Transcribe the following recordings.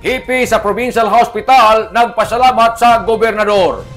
hipi sa Provincial Hospital nagpasalamat sa gobernador.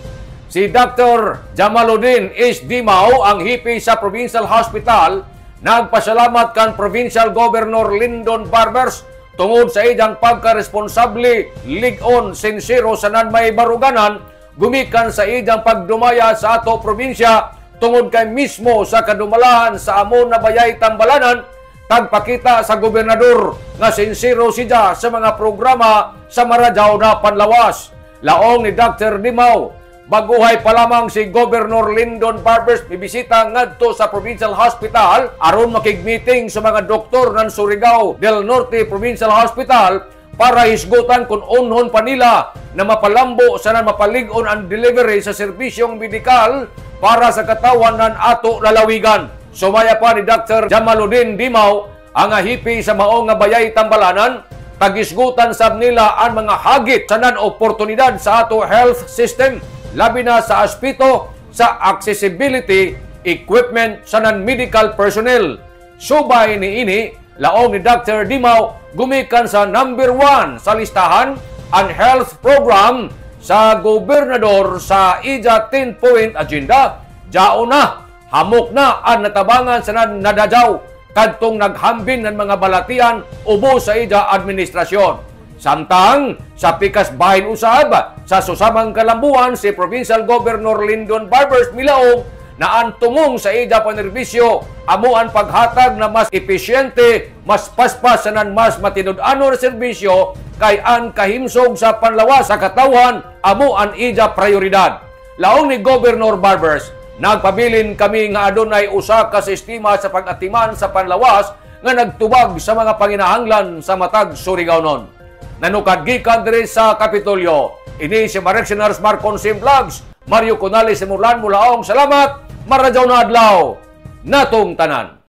Si Dr. Jamaluddin H. Dimao, ang hipi sa Provincial Hospital, nagpasalamat kan Provincial Governor Lyndon Barbers tungod sa iyang pagka-responsable, lig-on, sincero sa nan may baruganan, gumikan sa iyang pagdumaya sa ato probinsya tungod kay mismo sa kadumalahan sa amon na bayay tambalanan, tagpakita sa gobernador nga sincero siya sa mga programa sa Maradjao na panlawas. Laong ni Dr. Dimao, baguhay pa lamang si Governor Lyndon Barbers bibisita ngadto sa Provincial Hospital aron makig-meeting sa mga doktor ng Surigao del Norte Provincial Hospital para hisgutan kung unhon pa nila na mapalambo sa mapalig-on ang delivery sa serbisyong medikal para sa katawan ng ato lalawigan. Sumaya pa ni Dr. Jamaluddin Dimao ang hipi sa maong nga bayay tambalanan, tagisgutan sab nila ang mga hagit sa nan-oportunidad sa ato health system, labi na sa aspito sa accessibility equipment sa non-medical personnel. Subay ni ini, laong ni Dr. Dimao, gumikan sa number 1 sa listahan ang health program sa gobernador sa ija 10-point agenda. Jao na, hamok na ang natabangan sa nadadyaw kadtong naghambin ng mga balatian ubo sa ija administrasyon. Samtang sa pikas bahin usab sa susamang kalambuan si Provincial Governor Lyndon Barbers milaog na ang tumong sa ija panerbisyo amo ang paghatag na mas epesyente, mas paspas sanan mas matinud-ano na serbisyo kay ang kahimsog sa panlawas sa katawan amo ang ija prioridad. Laong ni Governor Barbers, nagpabilin kami nga adunay usa ka sistema sa pag-atiman sa panlawas nga nagtubag sa mga panginahanglan sa matag Surigao non. Nanukad gikan diri sa Kapitolyo. Ini si Marectioners Marcon Sim Vlogs, Mario Conales Simurlan Mulaong. Salamat, Maradjao na adlaw, natong tanan.